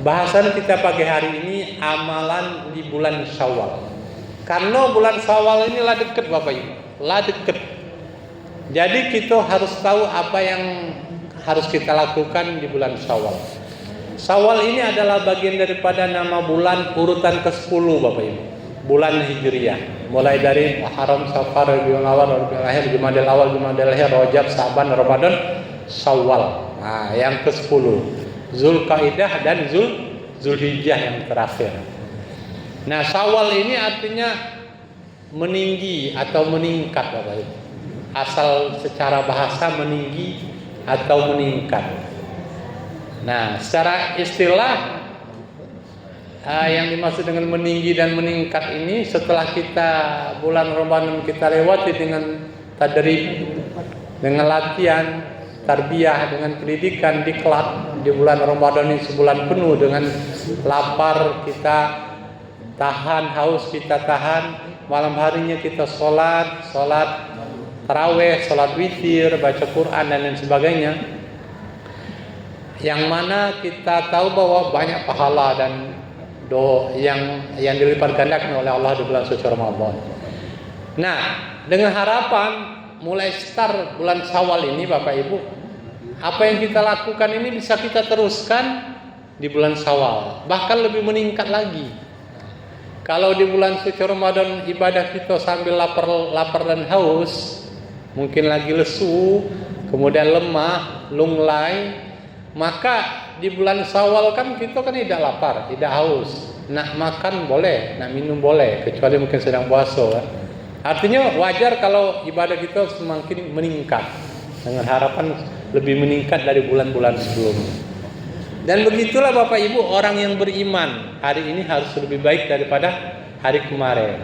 bahasan kita pagi hari ini amalan di bulan Syawal. Karena bulan Syawal ini lah deket Bapak Ibu, lah deket. Jadi kita harus tahu apa yang harus kita lakukan di bulan Syawal. Syawal ini adalah bagian daripada nama bulan urutan ke-10 Bapak Ibu. Bulan Hijriah. Mulai dari Muharram, Safar, Rabiul Awal, Rabiul Akhir, Jumadil Awal, Jumadil Akhir, Rajab, Sa'ban, Ramadan, Syawal. Nah, yang ke-10. Zulqaidah dan Zulhijjah yang terakhir. Nah, Syawal ini artinya meninggi atau meningkat Bapak Ibu. Asal secara bahasa meninggi atau meningkat. Nah, secara istilah yang dimaksud dengan meninggi dan meningkat ini setelah kita bulan Ramadan kita lewati dengan tadrib, dengan latihan, tarbiyah, dengan pendidikan diklat di bulan Ramadan ini sebulan penuh dengan lapar kita tahan, haus kita tahan, malam harinya kita sholat taraweh, sholat witir, baca Quran dan lain sebagainya. Yang mana kita tahu bahwa banyak pahala dan yang dilipat gandakan oleh Allah di bulan suci Ramadan. Nah, dengan harapan mulai start bulan Syawal ini Bapak Ibu, apa yang kita lakukan ini bisa kita teruskan di bulan Syawal, bahkan lebih meningkat lagi. Kalau di bulan suci Ramadan ibadah kita sambil lapar dan haus, mungkin lagi lesu, kemudian lemah, lunglai, maka di bulan Syawal kan kita kan tidak lapar, tidak haus. Nak makan boleh, nak minum boleh, kecuali mungkin sedang puasa kan? Artinya wajar kalau ibadah kita semakin meningkat, dengan harapan lebih meningkat dari bulan-bulan sebelumnya. Dan begitulah Bapak Ibu, orang yang beriman hari ini harus lebih baik daripada hari kemarin.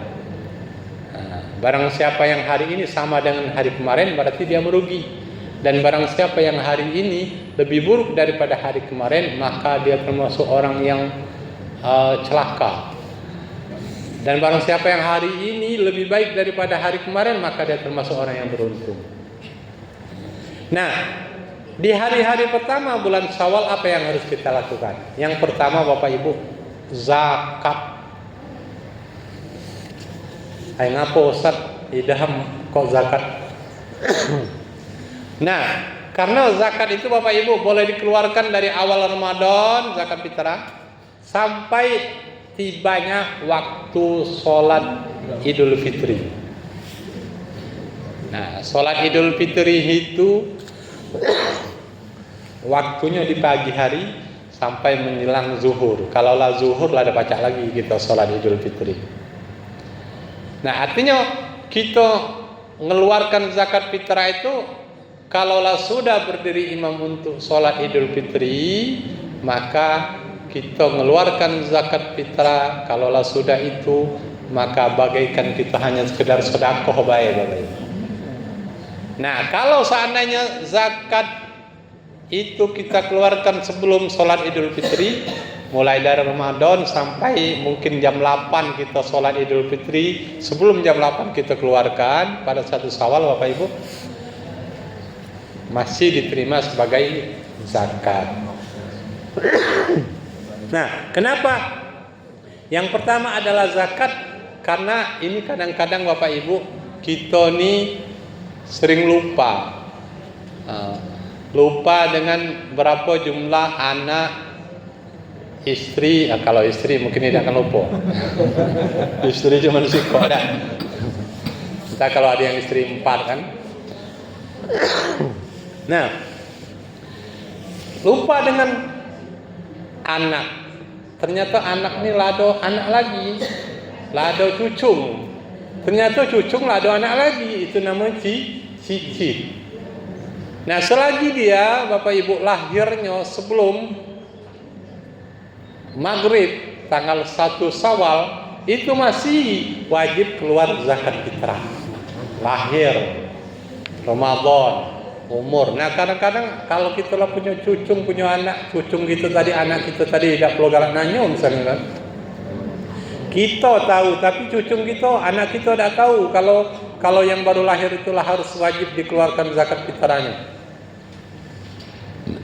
Barang siapa yang hari ini sama dengan hari kemarin berarti dia merugi. Dan barang siapa yang hari ini lebih buruk daripada hari kemarin, maka dia termasuk orang yang celaka. Dan barang siapa yang hari ini lebih baik daripada hari kemarin, maka dia termasuk orang yang beruntung. Nah, di hari-hari pertama bulan Syawal apa yang harus kita lakukan? Yang pertama Bapak Ibu, zakat. Ay ngapa Ustaz, idaham kok zakat? Nah, karena zakat itu Bapak Ibu boleh dikeluarkan dari awal Ramadan, zakat fitrah, sampai tibanya waktu sholat Idul Fitri. Nah, sholat Idul Fitri itu waktunya di pagi hari sampai menjelang zuhur. Kalaulah zuhur lah ada baca lagi kita sholat Idul Fitri. Nah, artinya kita mengeluarkan zakat fitrah itu kalaulah sudah berdiri imam untuk sholat Idul Fitri, maka kita mengeluarkan zakat fitrah. Kalaulah sudah itu, maka bagaikan kita hanya sekedar sedekah baik Bapak Ibu. Nah, kalau seandainya zakat itu kita keluarkan sebelum sholat Idul Fitri, mulai dari Ramadan sampai mungkin jam 8 kita sholat Idul Fitri, sebelum jam 8 kita keluarkan pada 1 Syawal Bapak Ibu, masih diterima sebagai zakat. Nah, kenapa? Yang pertama adalah zakat, karena ini kadang-kadang Bapak Ibu kita nih sering lupa dengan berapa jumlah anak, istri. Kalau istri mungkin tidak akan lupa. Istri cuma sikok dah. Entah kalau ada yang istri 4 kan. Nah, lupa dengan anak. Ternyata anak ini lado anak lagi, lado cucung. Ternyata cucung lado anak lagi, itu namanya cicit. Nah, selagi dia Bapak Ibu lahirnya sebelum maghrib tanggal 1 Syawal, itu masih wajib keluar zakat fitrah. Lahir, Ramadan, umur. Nah, kadang-kadang kalau kita lah punya cucung, punya anak, cucung kita tadi, anak kita tadi tidak perlu galak nanya misalnya kan. Kita tahu, tapi cucung kita, anak kita tidak tahu kalau yang baru lahir itulah harus wajib dikeluarkan zakat fitrahnya.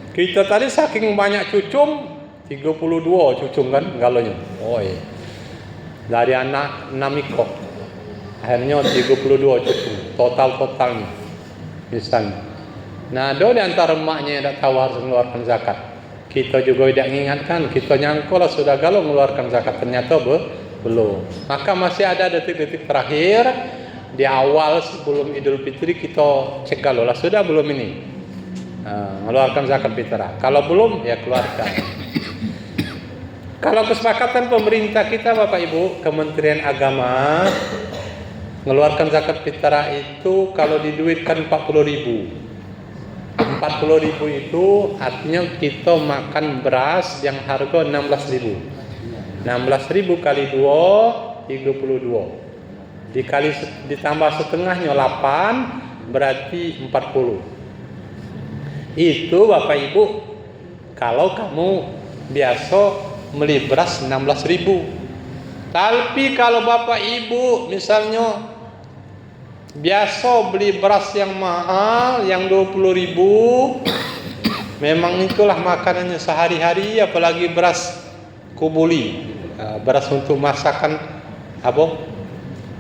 Kita tadi saking banyak cucung, 32 cucung kan galonya. Oi. Dari anak 6 ekor. Akhirnya 32 cucung totalnya. Misalnya. Nah, do di antara emaknya yang tak tahu harus mengeluarkan zakat. Kita juga tidak mengingatkan, kita nyangkul sudah galau mengeluarkan zakat, ternyata belum. Maka masih ada detik-detik terakhir di awal sebelum Idul Fitri kita cek galau lah sudah belum ini. Mengeluarkan zakat fitrah. Kalau belum ya keluarkan. Kalau kesepakatan pemerintah kita Bapak Ibu, Kementerian Agama mengeluarkan zakat fitrah itu kalau diduitkan 40.000. 40.000 itu artinya kita makan beras yang harga 16.000. 16.000 kali 2 32. Ditambah setengahnya 8 berarti 40. Itu Bapak Ibu kalau kamu biasa beli beras 16.000. Tapi kalau Bapak Ibu misalnya biasa beli beras yang mahal yang 20.000, memang itulah makanannya sehari-hari, apalagi beras kubuli, beras untuk masakan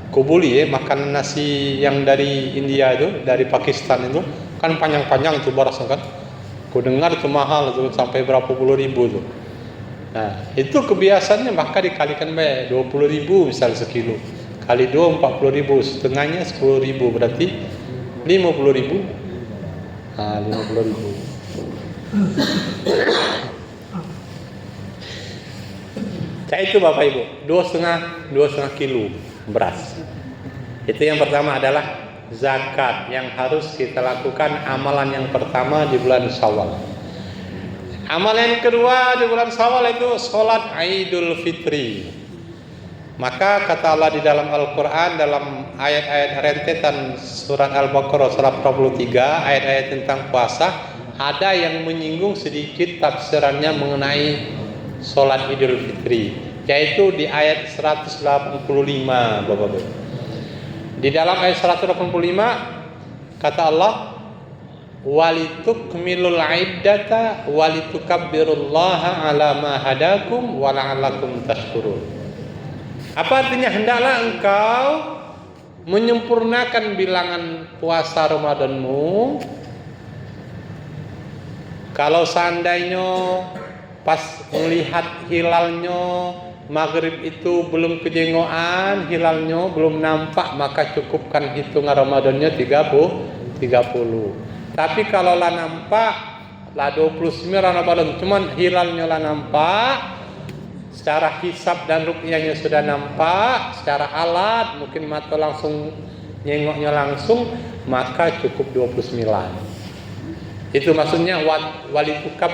kubuli makanan nasi yang dari India itu, dari Pakistan itu kan panjang-panjang itu berasnya kan. Ku dengar itu mahal itu sampai berapa puluh ribu tuh. Nah, itu kebiasaannya maka dikalikan 20.000 misal sekilo. Kali 2 40.000, setengahnya 10.000 berarti 50.000. 50.000. Saya itu Bapak Ibu, 2,5 kilo beras. Itu yang pertama adalah zakat yang harus kita lakukan, amalan yang pertama di bulan Syawal. Amalan yang kedua di bulan Syawal itu sholat Idul Fitri. Maka kata Allah di dalam Al-Quran, dalam ayat-ayat rentetan surat Al-Baqarah surat 43, ayat-ayat tentang puasa, ada yang menyinggung sedikit tafsirannya mengenai sholat Idul Fitri, yaitu di ayat 185 Bapak-Bapak. Di dalam ayat 185 kata Allah, walitukmilul iddata walitukabbirullaha ala ma hadakum wa la'allakum tashkurun. Apa artinya? Hendaklah engkau menyempurnakan bilangan puasa Ramadanmu. Kalau seandainya pas melihat hilalnya maghrib itu belum kejengoan, hilalnya belum nampak, maka cukupkan hitungan Ramadannya 30. Tapi kalau lah nampak lah 29 Ramadan, cuman hilalnya lah nampak, secara hisab dan ruqyahnya sudah nampak, secara alat mungkin mata langsung nyengoknya langsung, maka cukup 29. Itu maksudnya walitukab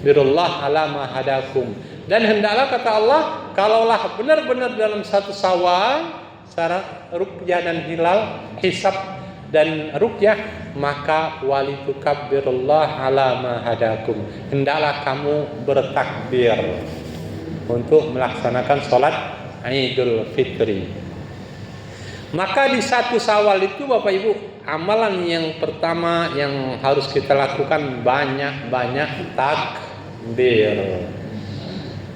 birullah ala ma hadakum. Dan hendaklah kata Allah, kalaulah benar-benar dalam satu Syawal secara ruqyah dan hilal, hisab dan ruqyah, maka walitukab birullah ala ma hadakum. Hendaklah kamu bertakbir untuk melaksanakan sholat Idul Fitri. Maka di satu Syawal itu Bapak Ibu, amalan yang pertama yang harus kita lakukan banyak-banyak takbir.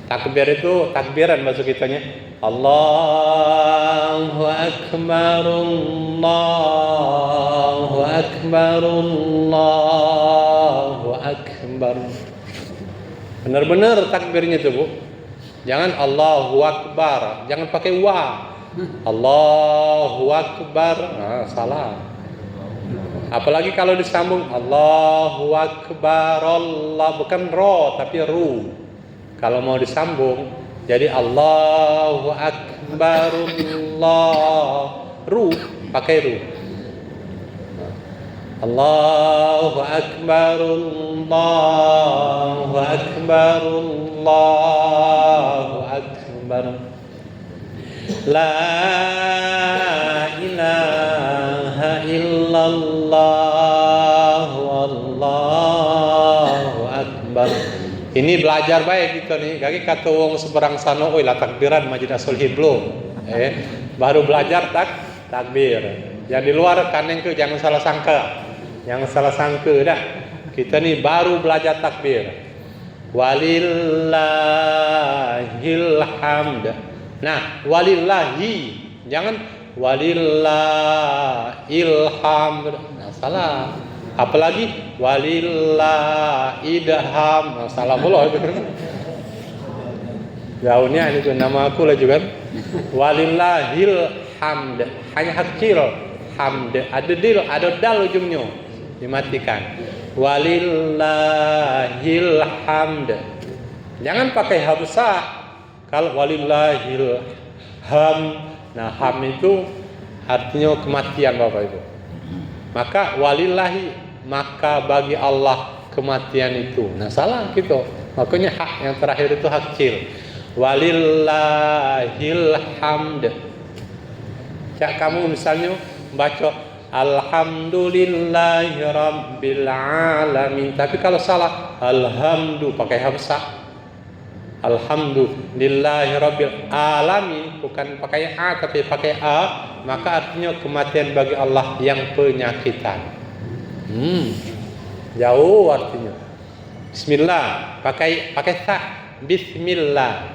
Takbir itu takbiran bahasa kitanya. Allahu Akbar, Allahu Akbar, Allahu Akbar. Benar-benar takbirnya itu Bu. Jangan Allahu Akbar, jangan pakai wa. Allahu Akbar, salah. Apalagi kalau disambung Allahu Akbar, Allah bukan ro tapi ru. Kalau mau disambung jadi Allahu Akbar, Allah ru pakai ru. Allahu Akbar, Allahu Akbar, Allahu Akbar. La ilaha illallah, wallahu akbar. Ini belajar baik kita nih. Kaki kata wong seberang sana, oi lah takbiran Masjid As-Sulhi belum. Baru belajar takbir. Yang di luar kaneng ke jangan salah sangka. Jangan salah sangka dah. Kita nih baru belajar takbir. walillahil hamd. Nah, walillahi, jangan walillahil hamd. Nah, salah. Apalagi walillahidham. Nah, salah pula itu. Gaunnya ini tuh nama aku lah juga. Walillahil hamd. Hanya hakil hamd. Ada dal ujungnya. Dimatikan. Walillahil hamd. Jangan pakai hamzah. Kalau walillahil ham, nah ham itu artinya kematian Bapak Ibu. Maka walillahi, maka bagi Allah kematian itu. Nah salah gitu. Makanya hak yang terakhir itu hak kecil. Walillahil hamd. Cak kamu misalnya baca alhamdulillahi rabbil alamin, tapi kalau salah alhamdu pakai hamzah. Alhamdulillahi rabbil alamin, bukan pakai a tapi pakai a, maka artinya kematian bagi Allah yang penyakitan. Jauh artinya. Bismillah pakai ta. Bismillah.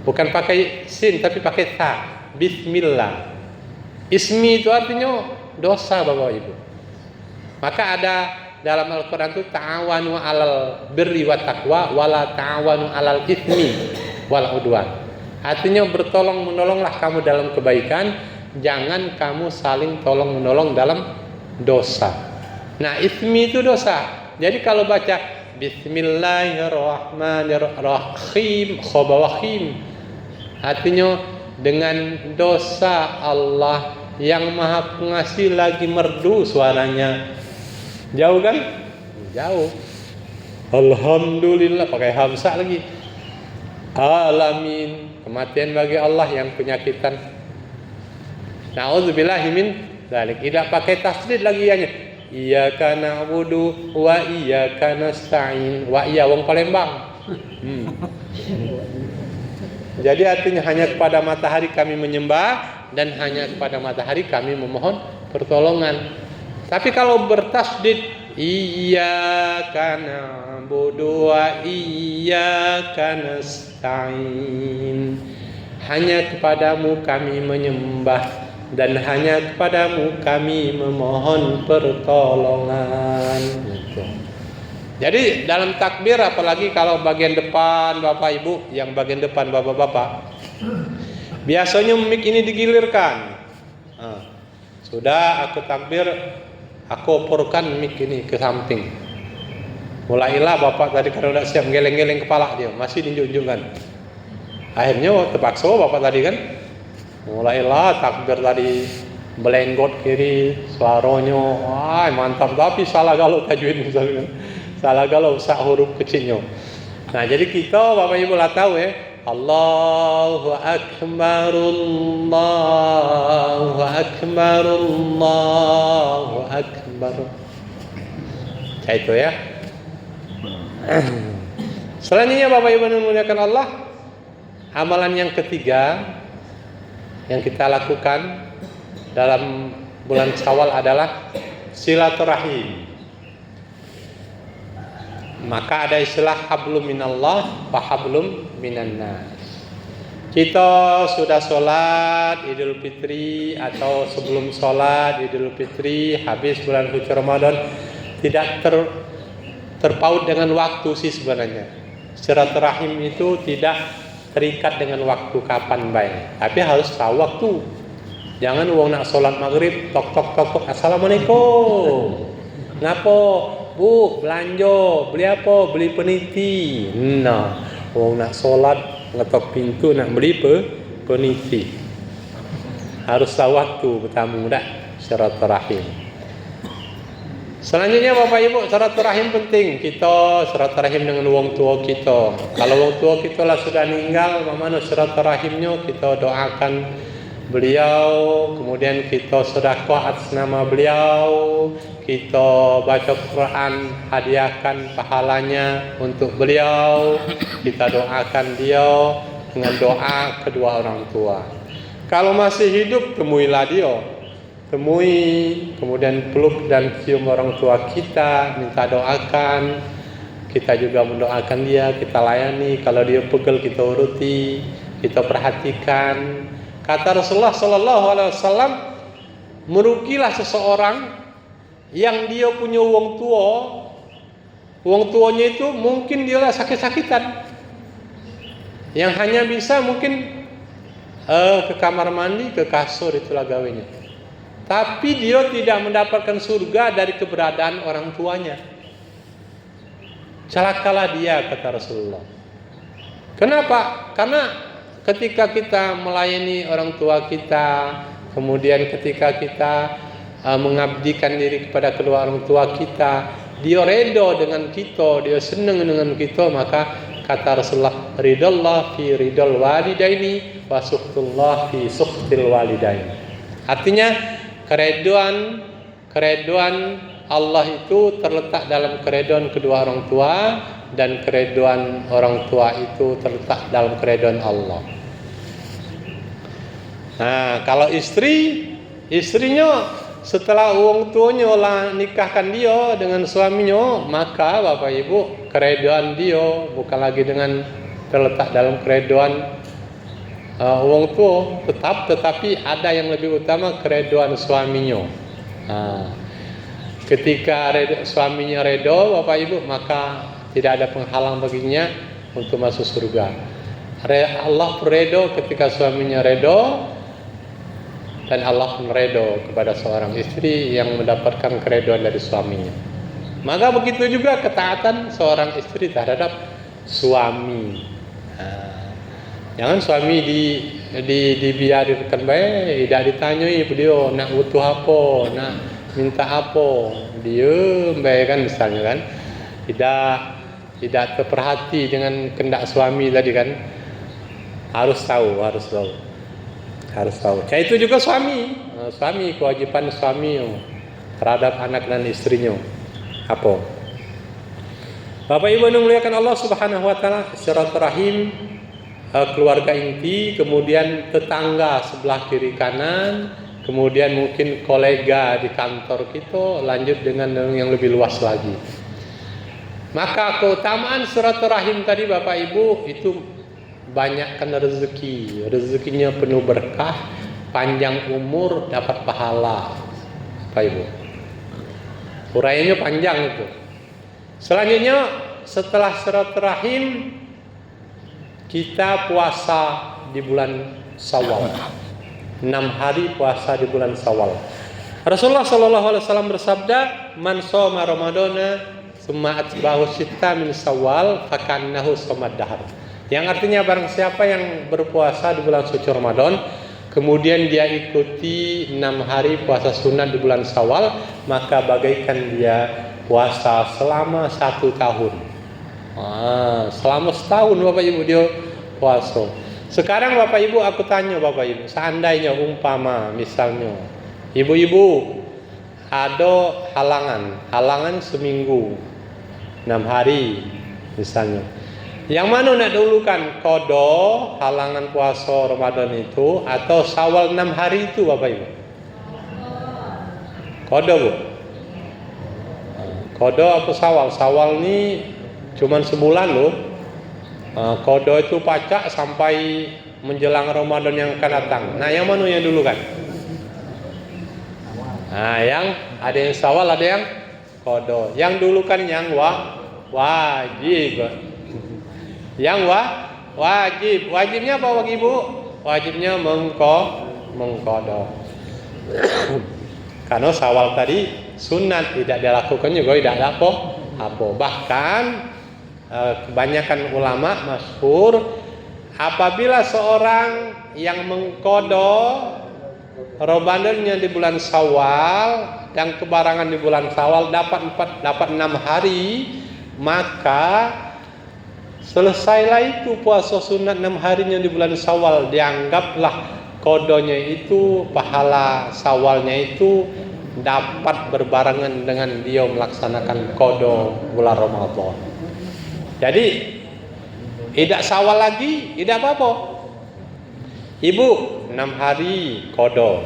Bukan pakai sin tapi pakai ta. Bismillah. Ismi itu artinya dosa Bapak Ibu. Maka ada dalam Al-Quran itu ta'awanu alal birri wa taqwa wala ta'awanu alal itsmi wal udwan. Artinya bertolong menolonglah kamu dalam kebaikan, jangan kamu saling tolong menolong dalam dosa. Nah, itsmi itu dosa. Jadi kalau baca bismillahirrahmanirrahim khobawahim, artinya dengan dosa Allah yang maha pengasih lagi merdu suaranya. Jauh kan? Jauh. Alhamdulillah pakai hamzah lagi. Alamin, kematian bagi Allah yang penyakitan. Nauzubillahi min dzalik. Tidak pakai tasdid lagi hanya. Iyyaka na'budu wa iyyaka nasta'in. Wa iya wong Palembang. Jadi artinya hanya kepada matahari kami menyembah dan hanya kepada matahari kami memohon pertolongan. Tapi kalau bertasdid iyyaka na'budu wa iyyaka nasta'in, hanya kepadamu kami menyembah dan hanya kepadamu kami memohon pertolongan. Gitu. Jadi dalam takbir, apalagi kalau bagian depan Bapak Ibu, yang bagian depan Bapak-bapak, biasanya mic ini digilirkan. Sudah aku takbir, aku oporkan mic ini ke samping. Mulailah Bapak tadi karena udah siap geleng-geleng kepala dia, masih diunjukkan. Akhirnya terpaksa Bapak tadi kan, mulailah takbir tadi belenggot kiri, suaranya, wah mantap, tapi salah galau tajwid misalnya, salah galau sak huruf kecilnya. Nah jadi kita Bapak Ibu lah tahu ya, Allahu Akbar, Allahu Akbar, Allahu Akbar. Kayak itu ya. Selanjutnya Bapak Ibu yang memuliakan Allah, amalan yang ketiga yang kita lakukan dalam bulan Syawal adalah silaturahim. Maka ada istilah hablum minallah wa hablum minannas. Kita sudah sholat Idul Fitri atau sebelum sholat Idul Fitri, habis bulan suci Ramadan, tidak terpaut dengan waktu sih sebenarnya. Silaturahim itu tidak terikat dengan waktu kapan baik, tapi harus tahu waktu. Jangan wong nak sholat maghrib tok tok tok tok assalamualaikum. Napa? Bu, belanja, beli apa? Beli peniti. Nah, wong nak sholat ngetok pintu nak beli peniti. Harus tahu waktu bertamu dah silaturahim. Selanjutnya Bapak Ibu, silaturahim penting. Kita silaturahim dengan wong tua kita. Kalau wong tua kita lah sudah meninggal, mana silaturahimnya kita doakan beliau, kemudian kita sedekah atas nama beliau, kita baca Quran, hadiahkan pahalanya untuk beliau, kita doakan dia dengan doa kedua orang tua. Kalau masih hidup, temuilah dia, temui, kemudian peluk dan cium orang tua kita, minta doakan. kita juga mendoakan dia, kita layani. Kalau dia pegel kita uruti, kita perhatikan. Kata Rasulullah sallallahu alaihi wasallam, merugilah seseorang yang dia punya wong tua. Wong tuanya itu mungkin dia lah sakit-sakitan, yang hanya bisa mungkin ke kamar mandi, ke kasur, itulah gawainya. Tapi dia tidak mendapatkan surga dari keberadaan orang tuanya. Celakalah dia, kata Rasulullah. Kenapa? Karena ketika kita melayani orang tua kita, kemudian ketika kita mengabdikan diri kepada kedua orang tua kita, dia redha dengan kita, dia senang dengan kita, maka kata Rasulullah, ridallah fi ridal walidaini wa suhtullah fi suhtil walidaini. Artinya keredoan Allah itu terletak dalam keredoan kedua orang tua, dan keredoan orang tua itu terletak dalam keredoan Allah. Nah, kalau istrinya setelah orang tuanya lah nikahkan dia dengan suaminya, maka Bapak Ibu, keredoan dia bukan lagi dengan terletak dalam keredoan orang tua, tetapi ada yang lebih utama, keredoan suaminya. Nah, ketika suaminya redha Bapak Ibu, maka tidak ada penghalang baginya untuk masuk surga. Allah redha ketika suaminya redha, dan Allah meredho kepada seorang istri yang mendapatkan keredhaan dari suaminya. Maka begitu juga ketaatan seorang istri terhadap suami. Jangan suami dibiarkan baik, tidak ditanyai beliau nak butuh apa, nak minta apa, dia baik kan, misalnya kan, tidak terperhati dengan kehendak suami tadi kan. Harus tahu. Saya itu juga suami, kewajiban suami terhadap anak dan istrinya. Apa? Bapak Ibu yang dimuliakan Allah Subhanahu wa taala, silaturahim, keluarga inti, kemudian tetangga sebelah kiri kanan, kemudian mungkin kolega di kantor kita, lanjut dengan yang lebih luas lagi. Maka keutamaan silaturahim tadi Bapak Ibu itu banyakkan rezekinya penuh berkah, panjang umur, dapat pahala. Bapak Ibu, uraiannya panjang itu. Selanjutnya setelah silaturahim, kita puasa di bulan Syawal. 6 hari puasa di bulan Syawal. Rasulullah sallallahu alaihi wasallam bersabda, "Man shoma Ramadana tsumma atba'ahu sitta min Syawal fakannahu shomad dahr." Yang artinya barang siapa yang berpuasa di bulan suci Ramadan, kemudian dia ikuti 6 hari puasa sunat di bulan Syawal, maka bagaikan dia puasa selama 1 tahun. Selama setahun Bapak Ibu dia puasa. Sekarang Bapak Ibu, aku tanya Bapak Ibu, seandainya umpama misalnya ibu-ibu ada halangan seminggu 6 hari misalnya, yang mana nak dahulukan, qada halangan puasa Ramadan itu atau Syawal 6 hari itu Bapak Ibu? Qada Bu? Qada apa Syawal? Syawal ni cuman sebulan loh. Qada itu pacak sampai menjelang Ramadan yang akan datang. Nah, yang mana yang dulu kan? Nah, yang ada yang Syawal, ada yang qada. Yang dulu kan yang wajib. Yang wajib. Wajibnya apa Bapak Ibu? Wajibnya mengqada. Karena Syawal tadi sunat, tidak dilakukan juga tidak ada apa. Bahkan kebanyakan ulama masyhur, apabila seorang yang mengqada Ramadannya di bulan Syawal dan kebarangan di bulan Syawal dapat 6 hari, maka selesailah itu puasa sunat 6 harinya di bulan Syawal, dianggaplah qadanya itu, pahala Syawalnya itu dapat berbarengan dengan dia melaksanakan qada bulan Ramadan. Jadi tidak Syawal lagi, tidak apa-apa. Ibu 6 hari qada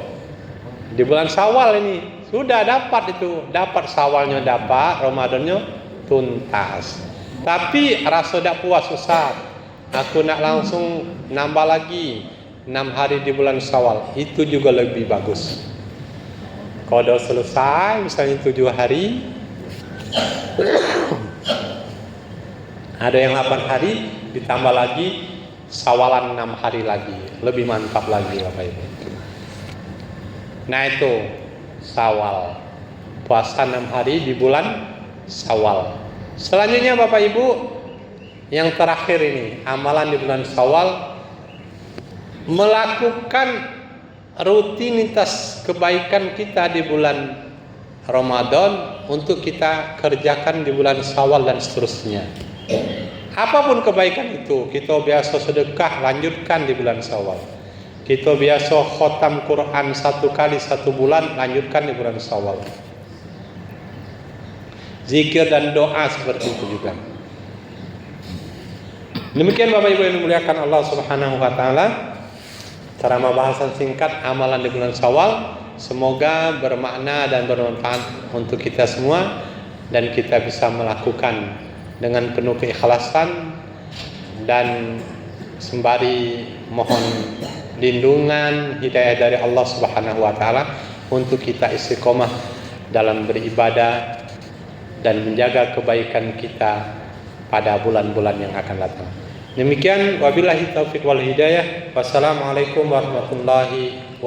di bulan Syawal ini sudah dapat itu, dapat Syawalnya dapat, Ramadannya tuntas. Tapi rasa dak puas Ustaz. Aku nak langsung nambah lagi 6 hari di bulan Syawal. Itu juga lebih bagus. Kalau dah selesai misalnya 7 hari, ada yang 8 hari, ditambah lagi Syawalan 6 hari lagi. Lebih mantap lagi Bapak Ibu. Nah itu Syawal. Puasa 6 hari di bulan Syawal. Selanjutnya Bapak Ibu, yang terakhir ini, amalan di bulan Syawal, melakukan rutinitas kebaikan kita di bulan Ramadan untuk kita kerjakan di bulan Syawal dan seterusnya. Apapun kebaikan itu, kita biasa sedekah, lanjutkan di bulan Syawal. Kita biasa khotam Quran 1 kali 1 bulan, lanjutkan di bulan Syawal. Zikir dan doa seperti itu juga. Demikian Bapak Ibu yang dimuliakan Allah Subhanahu wa taala, ceramah bahasan singkat amalan di bulan Syawal. Semoga bermakna dan bermanfaat untuk kita semua, dan kita bisa melakukan dengan penuh keikhlasan dan sembari mohon lindungan hidayah dari Allah Subhanahu wa taala untuk kita istiqomah dalam beribadah dan menjaga kebaikan kita pada bulan-bulan yang akan datang. Demikian, wabillahi taufiq wal hidayah. Wassalamualaikum warahmatullahi